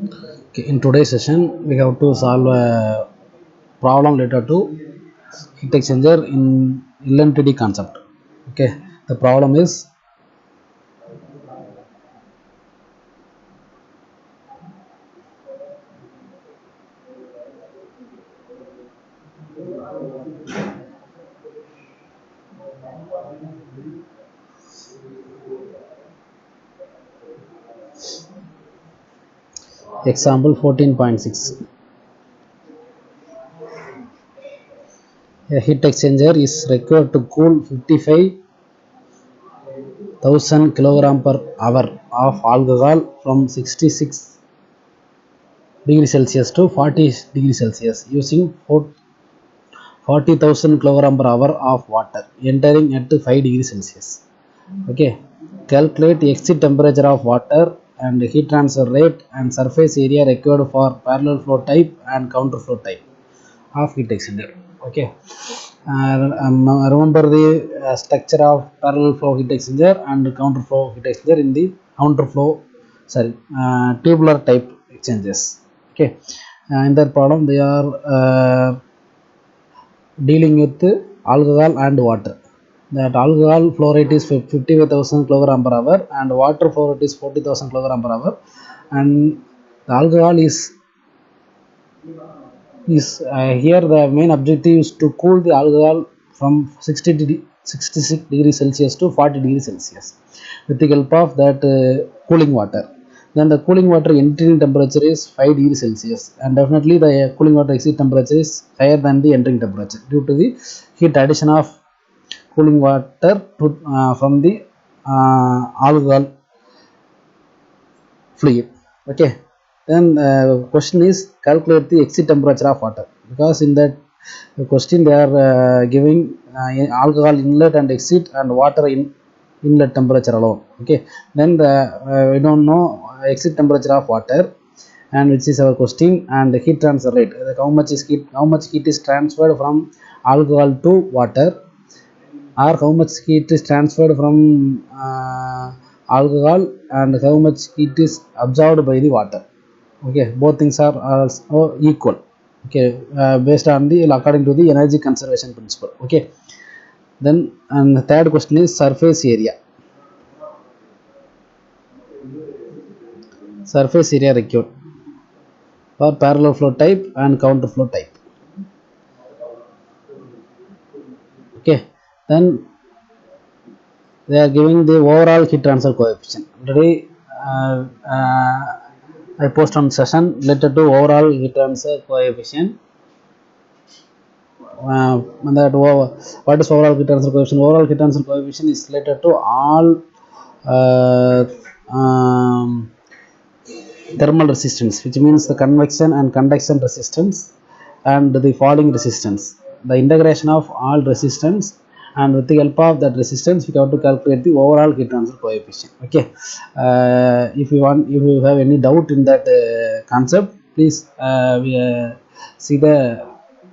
Okay, in today's session, we have to solve a problem related to heat exchanger in LMTD concept. Okay, the problem is example 14.6. A heat exchanger is required to cool 55,000 kilogram per hour of alcohol from 66 degrees Celsius to 40 degrees Celsius using 40,000 kilogram per hour of water entering at 5 degrees Celsius. Okay, calculate the exit temperature of water and heat transfer rate and surface area required for parallel flow type and counter flow type of heat exchanger. Okay, remember the structure of parallel flow heat exchanger and counter flow heat exchanger in the counter flow, tubular type exchanges. Okay, in that problem they are dealing with alcohol and water. That alcohol flow rate is 55,000 kilogram per hour and water flow rate is 40,000 kilogram per hour, and the alcohol is here the main objective is to cool the alcohol from 66 degrees Celsius to 40 degrees Celsius with the help of that cooling water. Then the cooling water entering temperature is 5 degrees Celsius, and definitely the cooling water exit temperature is higher than the entering temperature due to the heat addition of cooling water to, from the alcohol fluid. Okay, then question is calculate the exit temperature of water, because in that question they are giving alcohol inlet and exit and water inlet temperature alone. Okay, then we don't know exit temperature of water, and which is our question, and the heat transfer rate, like how much heat is transferred from alcohol to water, or how much heat is transferred from alcohol and how much heat is absorbed by the water. Okay, both things are also equal. Okay, based on the according to the energy conservation principle. Okay, then and the third question is surface area required for parallel flow type and counter flow type. Okay, then they are giving the overall heat transfer coefficient. Already I post on session related to overall heat transfer coefficient. That what is overall heat transfer coefficient? Overall heat transfer coefficient is related to all uh, um, thermal resistance, which means the convection and conduction resistance and the falling resistance. The integration of all resistance, and with the help of that resistance, we have to calculate the overall heat transfer coefficient. Okay, if you have any doubt in that concept, please see the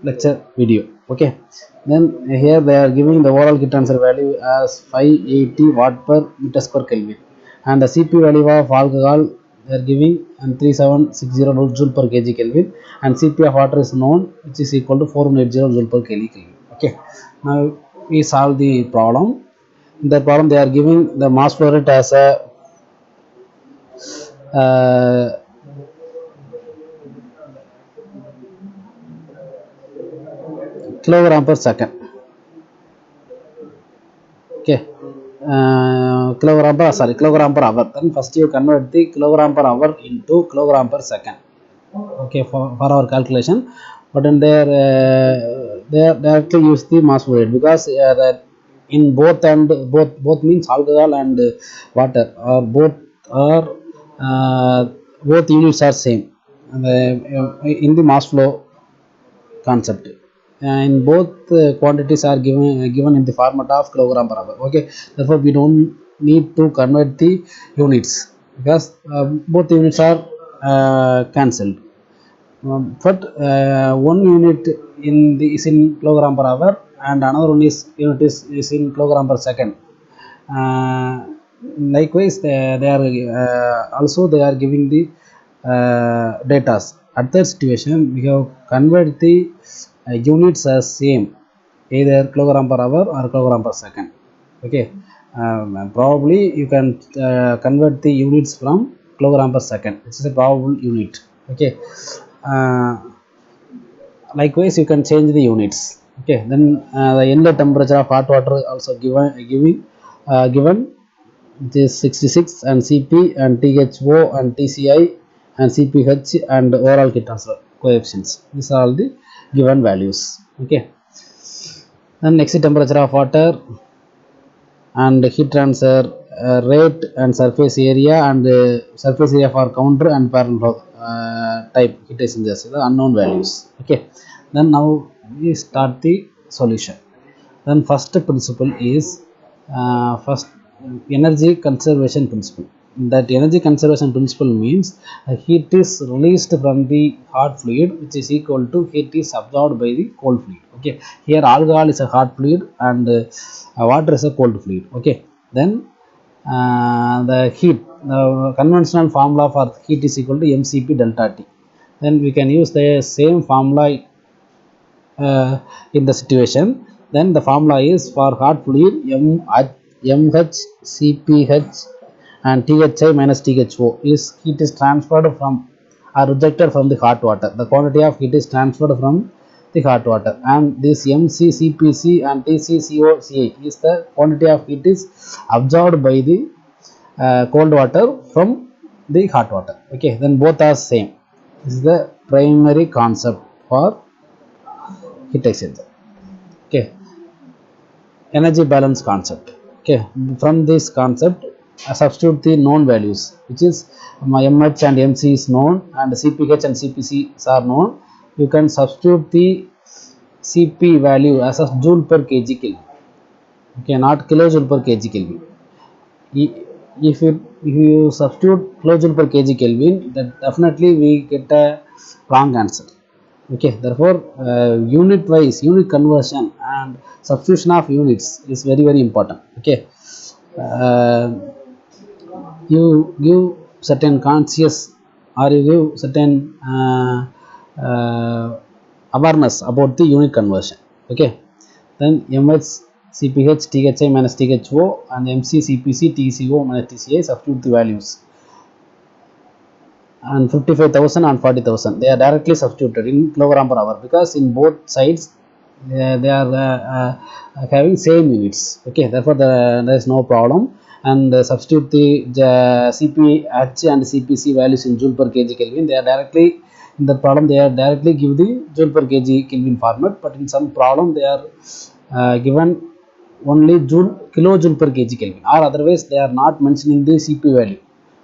lecture video. Okay, then here they are giving the overall heat transfer value as 580 watt per meter square Kelvin, and the CP value of alcohol they are giving and 3760 joule per kg Kelvin, and CP of water is known, which is equal to 480 joule per kg Kelvin. Okay, now we solve the problem. In the problem they are giving the mass flow rate as a uh, kilogram per second. Okay, kilogram per hour. Then first you convert the kilogram per hour into kilogram per second. Okay, for our calculation, but in there they directly use the mass flow rate, because in both means alcohol and water, or are uh, both units are same, in the mass flow concept, and both quantities are given in the format of kilogram per hour. Okay, therefore we don't need to convert the units, because both units are cancelled. But one unit is in kilogram per hour, and another one is in kilogram per second. uh, Likewise they are also they are giving the data. At that situation, we have convert the units as same, either kilogram per hour or kilogram per second. Okay, probably you can convert the units from kilogram per second. This is a probable unit. Okay, uh, likewise you can change the units. Okay, then the inlet temperature of hot water also given it is 66, and Cp and Tho and Tci and Cph and overall heat transfer coefficients, these are all the given values. Okay, then exit temperature of water and heat transfer rate and surface area, and surface area for counter and parallel type heat exchangers, the unknown values. Okay, then now we start the solution. Then first principle is first energy conservation principle. That energy conservation principle means heat is released from the hot fluid, which is equal to heat is absorbed by the cold fluid. Okay, here alcohol is a hot fluid and water is a cold fluid. Okay, then the heat, the conventional formula for heat is equal to mcp delta t. Then we can use the same formula in the situation. Then the formula is for hot fluid mh cph and thi minus tho is heat is transferred from or rejected from the hot water. The quantity of heat is transferred from the hot water, and this mccpc and tccoca is the quantity of heat is absorbed by the cold water from the hot water. Okay, then both are same. This is the primary concept for heat exchanger. Okay, energy balance concept. Okay, from this concept I substitute the known values, which is my mh and mc is known and cph and cpc are known. You can substitute the cp value as a joule per kg kelvin. Okay, not kilojoule per kg kelvin. If you substitute kilojoule per kg kelvin, then definitely we get a wrong answer. Okay, therefore unit wise unit conversion and substitution of units is very very important. Okay, uh, you give certain conscious or you give certain awareness about the unit conversion. Okay, then mh cph thi minus tho and mc cpc tco minus tci, substitute the values, and 55,000 and 40,000 they are directly substituted in kilogram per hour, because in both sides they are having same units. Okay, therefore there is no problem. And substitute the cph and cpc values in joule per kg kelvin. They are directly in the problem, they are directly give the joule per kg kelvin format, but in some problem they are given only kilojoule per kg kelvin, or otherwise they are not mentioning the cp value.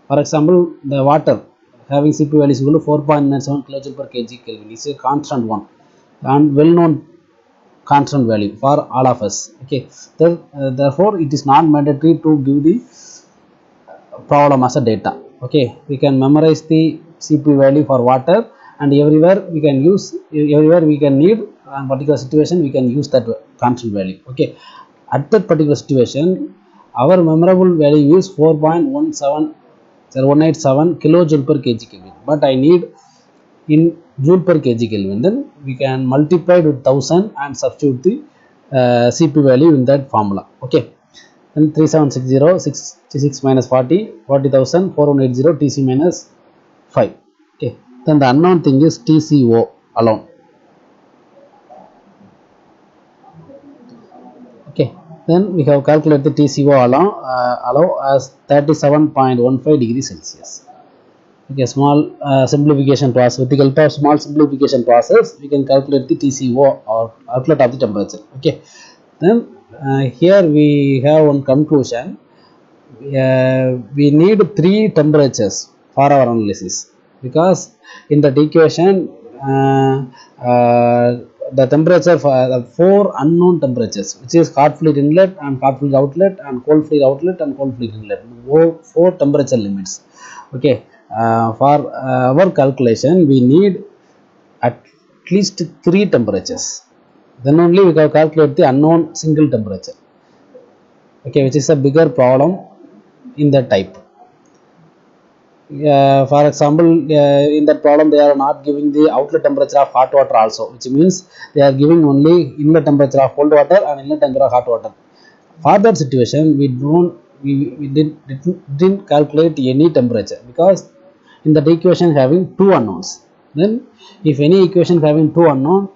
For example, the water having cp value is equal to 4.97 kilojoule per kg kelvin is a constant one and well known constant value for all of us. Okay, therefore it is not mandatory to give the problem as a data. Okay, we can memorize the cp value for water, and everywhere we can use, everywhere we can need on particular situation we can use that constant value. Okay, at that particular situation our memorable value is 4.187 kilojoule per kg kelvin, but I need in joule per kg kelvin. Then we can multiply with 1000 and substitute the cp value in that formula. Okay, then 3760 66 minus 40 40,000 4180 tc minus 5. Okay, then the unknown thing is tco alone. Okay, then we have calculated the tco allow as 37.15 degrees Celsius. Okay, small simplification process. With the help of small simplification process, we can calculate the TCO or outlet of the temperature. Okay, then here we have one conclusion. We need 3 temperatures for our analysis, because in that equation the temperature for the 4 unknown temperatures, which is hot fluid inlet and hot fluid outlet and cold fluid outlet and cold fluid inlet, 4 temperature limits. Okay, for our calculation we need at least 3 temperatures, then only we can calculate the unknown single temperature. Okay, which is a bigger problem in that type. For example, in that problem they are not giving the outlet temperature of hot water also, which means they are giving only inlet temperature of cold water and inlet temperature of hot water. For that situation, we didn't calculate any temperature, because in that equation having two unknowns. Then, if any equation having two unknown,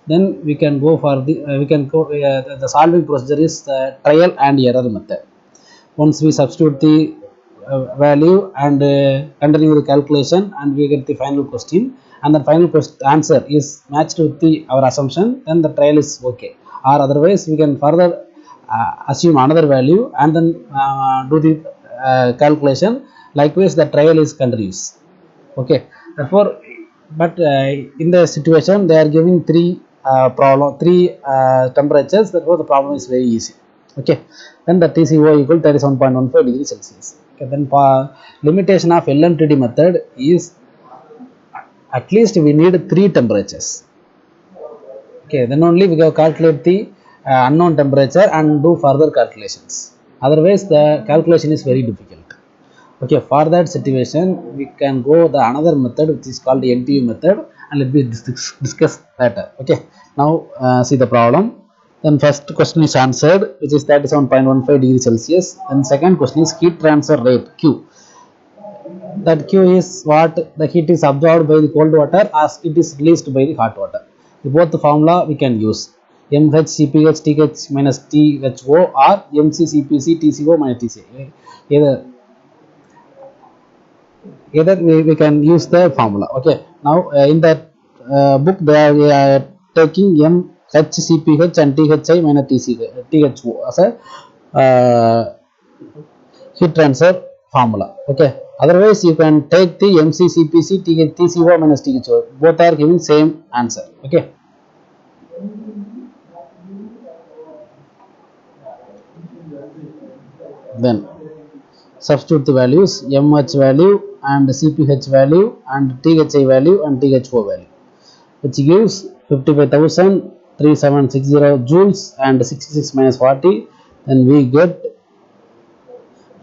then we can go for the solving procedure is the trial and error method. Once we substitute the value and continue the calculation, and we get the final question, and the final answer is matched with our assumption, then the trial is okay. Or otherwise we can further assume another value and then do the calculation. Likewise the trial is continuous. Okay, therefore, but in the situation they are giving three temperatures, therefore the problem is very easy. Okay, then the TCO equal 37.15 degrees Celsius. Okay, then for limitation of LMTD method is at least we need three temperatures. Okay, then only we can calculate the unknown temperature and do further calculations. Otherwise the calculation is very difficult. Okay, for that situation we can go the another method which is called the NTU method, and let me discuss later. Okay, now see the problem. Then first question is answered, which is 37.15 degrees Celsius. Then second question is heat transfer rate Q. That Q is what the heat is absorbed by the cold water as it is released by the hot water. Both the formula we can use MHCpH TH minus THO or MCCpC TCO minus TCA. Either we can use the formula. Okay, now in that book they are taking MHCpH and THI minus THO as a heat transfer formula. Okay, otherwise you can take the MCCpC TCO minus THO, both are giving same answer. Okay, then substitute the values MH value and CPH value and THI value and THO value, which gives 55,3760 joules and 66 minus 40. Then we get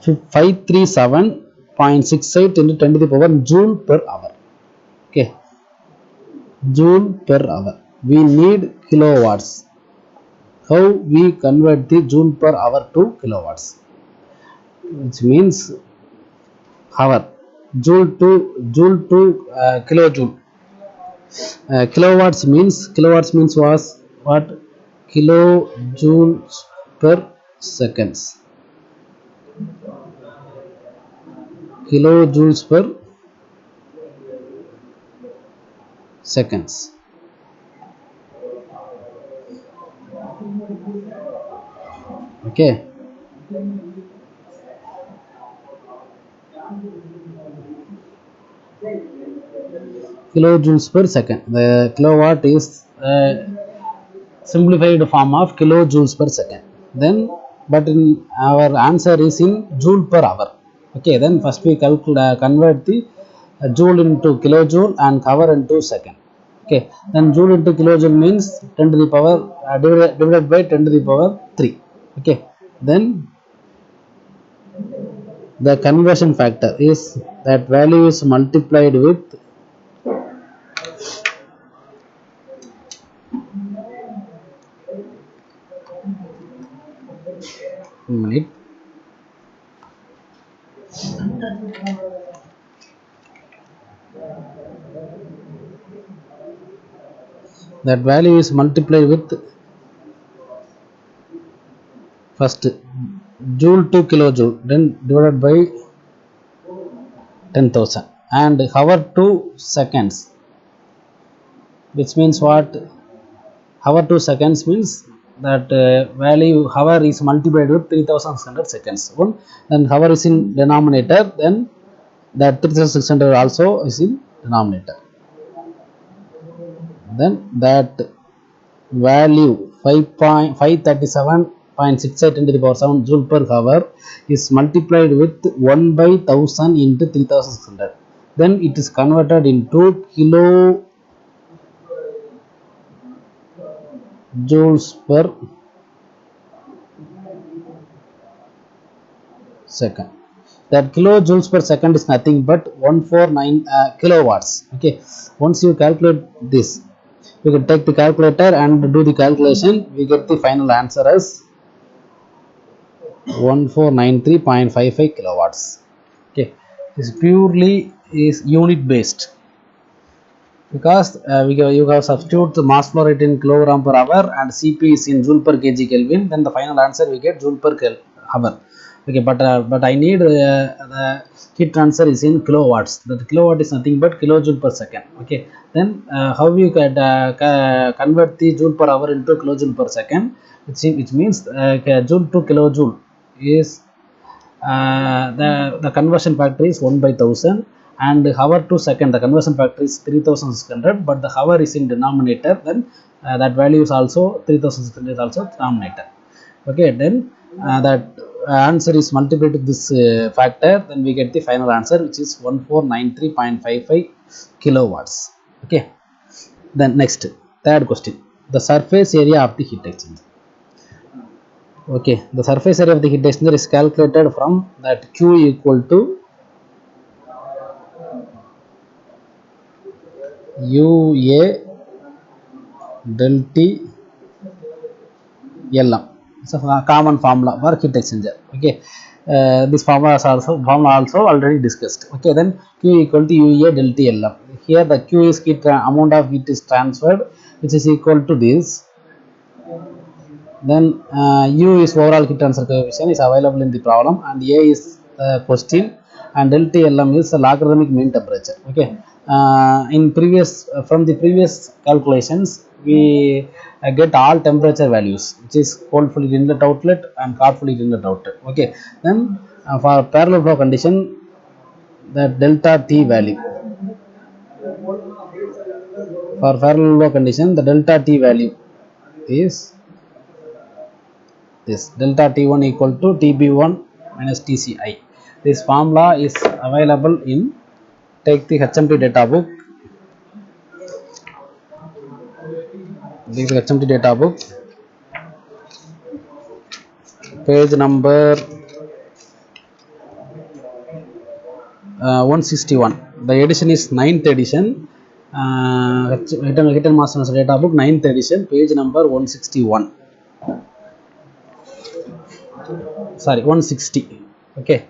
537.68 into 10 to the power joule per hour. Okay, joule per hour. We need kilowatts. How we convert the joule per hour to kilowatts? Which means hour. Joule to kilojoule. Kilowatts means was what? Kilojoules per seconds. Kilojoules per seconds. Okay, kilojoules per second. The kilowatt is simplified form of kilojoules per second. Then, but in our answer is in joule per hour. Okay, then first we convert the joule into kilojoule and hour into second. Okay, then joule into kilojoule means 10 to the power divided by 10 to the power 3. Okay, then the conversion factor is that value is multiplied with minute. That value is multiplied with first joule to kilojoule, then divided by 10,000, and hour to seconds, which means what? Hour to seconds means that value hour is multiplied with 3600 seconds. Then hour is in denominator, then that 3600 also is in denominator. Then that value 537.68 into the power 7 joule per hour is multiplied with 1 by 1000 into 3600. Then it is converted into kilojoules per second. that kilojoules per second is nothing but 149 kilowatts. Okay, once you calculate this, you can take the calculator and do the calculation. We get the final answer as 1493.55 kilowatts. Okay, this purely is unit based, because you have substitute the mass flow rate in kilogram per hour and Cp is in joule per kg Kelvin, then the final answer we get joule per hour. Okay, but I need the heat transfer is in kilowatts. The kilowatt is nothing but kilojoule per second. Okay, then how you can convert the joule per hour into kilojoule per second, which means joule to kilojoule is the conversion factor is 1 by 1000, and hour to second the conversion factor is 3600, but the hour is in denominator, then that value is also 3600 is also denominator. Okay, then that answer is multiplied with this factor, then we get the final answer, which is 1493.55 kilowatts. Okay, then next, third question, the surface area of the heat exchanger. Okay, the surface area of the heat exchanger is calculated from that Q equal to UA del T LM. It's a common formula for heat exchanger. Okay, this formula also already discussed. Okay, then Q equal to UA del T LM. Here the Q is heat amount of heat is transferred, which is equal to this. Then U is overall heat transfer coefficient is available in the problem, and A is question, and del T LM is the logarithmic mean temperature. Okay, in previous from the previous calculations we get all temperature values, which is cold fluid inlet outlet and hot fluid inlet outlet. Okay, then for parallel flow condition, the delta T value, for parallel flow condition the delta T value is this: delta T1 equal to TB1 minus TCI. This formula is available in, take the HMT data book, page number 161. The edition is 9th edition. Hidden Masters data book 9th edition, page number 161. Sorry, 160. Okay,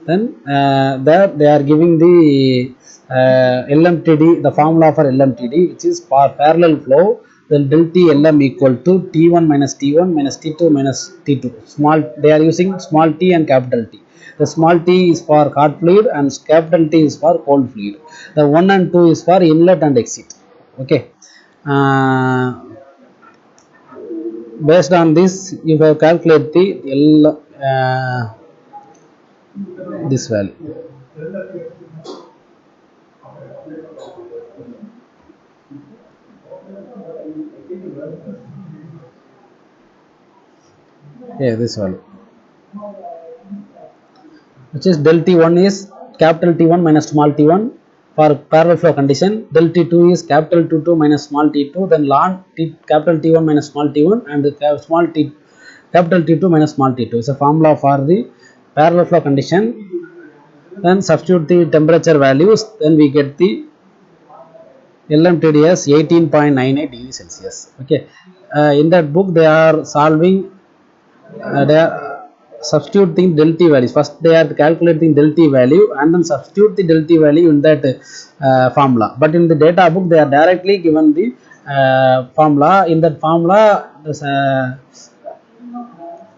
then there they are giving the LMTD, the formula for LMTD, which is for parallel flow, then del T LM equal to T1 minus T1 minus T2 minus T2. Small, they are using small t and capital T. The small t is for hot fluid and capital T is for cold fluid. The 1 and 2 is for inlet and exit. Okay, based on this you have calculate the this value. Yeah, this value, which is del T1 is capital T1 minus small t1 for parallel flow condition, del T2 is capital T2 minus small t2, then ln capital T1 minus small t1 and small t capital T2 minus small t2 is a formula for the parallel flow condition. Then substitute the temperature values, then we get the LMTD as 18.98 degrees Celsius. Okay, in that book they are solving, they are substituting del T values. First they are calculating del T value and then substitute the del T value in that formula. But in the data book they are directly given the formula. In that formula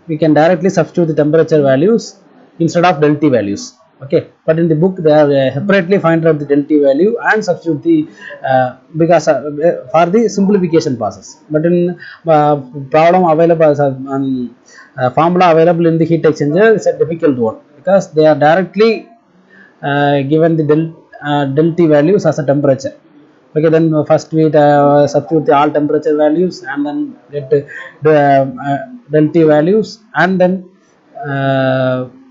we can directly substitute the temperature values instead of del T values. Okay, but in the book they are separately find out the del T value and substitute the because for the simplification process. But in problem available formula available in the heat exchanger is a difficult one, because they are directly given the del T values as a temperature. Okay, then first we substitute the all temperature values and then get del T values and then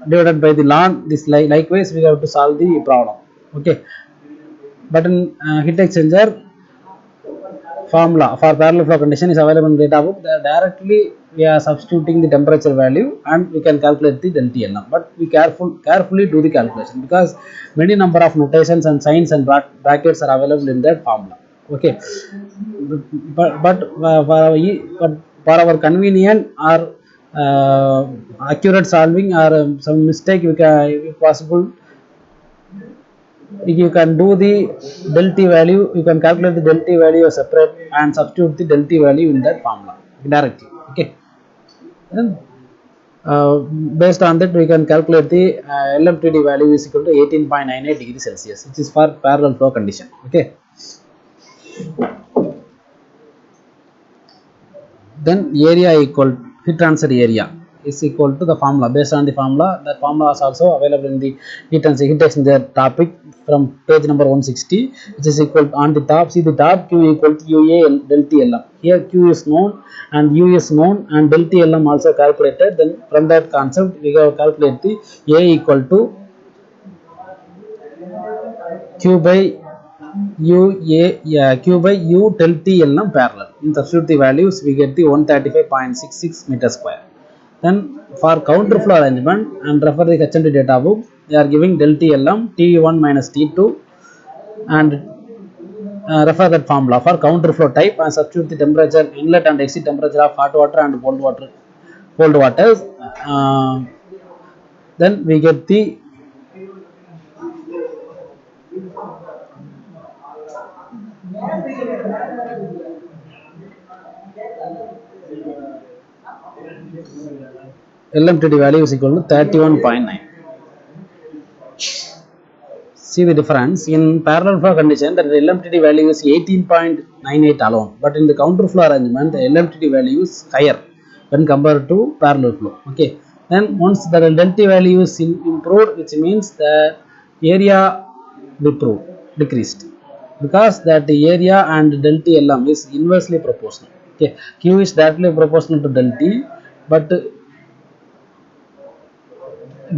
divided by the ln. This likewise we have to solve the problem. Okay, but in heat exchanger formula for parallel flow condition is available in data book. Directly we are substituting the temperature value and we can calculate the del T Lm. But we carefully do the calculation because many number of notations and signs and brackets are available in that formula. Okay, but for our convenient or accurate solving or some mistake we can, if possible, you can do the del T value, you can calculate the del T value separate and substitute the del T value in that formula directly. Okay, then based on that we can calculate the LMTD value is equal to 18.98 degrees Celsius, which is for parallel flow condition. Okay, then area equal heat transfer area is equal to the formula. Based on the formula, that formula is also available in the heat exchanger topic from page number 160, which is equal to, on the top, see the top, Q equal to UA del T Lm. Here Q is known and U is known and del T Lm also calculated. Then from that concept we have calculate the A equal to Q by Q by U del T Lm parallel. In substitute the values, we get the 135.66 meter square. Then for counter flow arrangement and refer the HMT data book, they are giving del T Lm T1 minus T2 and refer that formula. For counter flow type and substitute the temperature, inlet and exit temperature of hot water and cold waters. Then we get the LMTD value is equal to 31.9. See the difference in parallel flow condition, that the LMTD value is 18.98 alone, but in the counter flow arrangement the LMTD value is higher when compared to parallel flow. Okay, then once the del T value is improved, which means the area decreased, because that the area and del T Lm is inversely proportional. Okay, Q is directly proportional to del T, but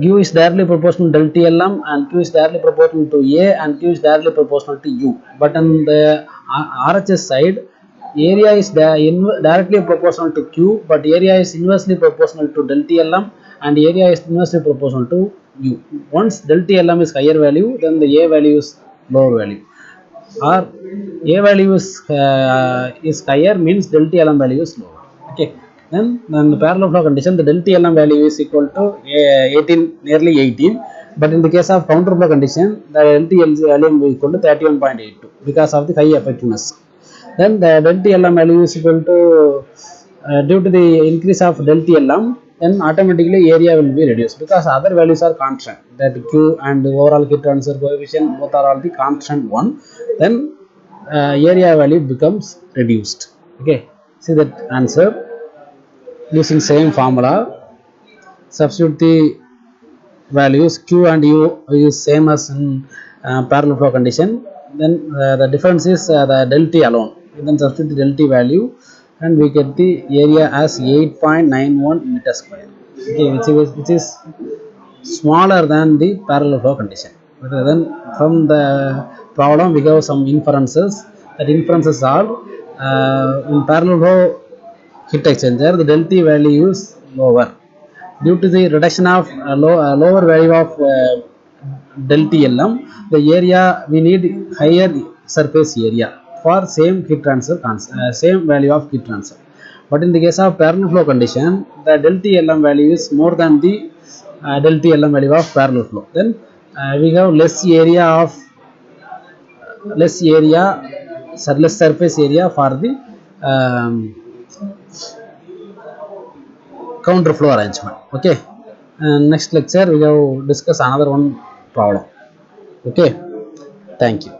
Q is directly proportional to del T Lm and Q is directly proportional to A and Q is directly proportional to U. But on the RHS side, area is directly proportional to Q, but area is inversely proportional to del T Lm and area is inversely proportional to U. Once del T Lm is higher value, then the A value is lower value, or A value is higher means del T Lm value is lower. Okay, then the parallel flow condition, the del T Lm value is equal to 18, nearly 18, but in the case of counter flow condition, the del T Lm is equal to 31.82 because of the high effectiveness. Then the del T Lm value is equal to due to the increase of del T Lm, then automatically area will be reduced because other values are constant, that Q and the overall heat transfer coefficient both are all the constant one. Then area value becomes reduced. Okay, see that answer using same formula, substitute the values Q and U is same as in parallel flow condition. Then the difference is the del T alone. Then substitute the del T value and we get the area as 8.91 meter square. Okay, which is smaller than the parallel flow condition. Then from the problem we have some inferences. That inferences are in parallel flow heat exchanger, the del T value is lower due to the reduction of lower value of del T Lm. The area we need higher surface area for same heat transfer same value of heat transfer. But in the case of parallel flow condition, the del T Lm value is more than the del T Lm value of parallel flow. Then we have less surface area for the counter flow arrangement. Okay, next lecture we will discuss another one problem. Okay, thank you.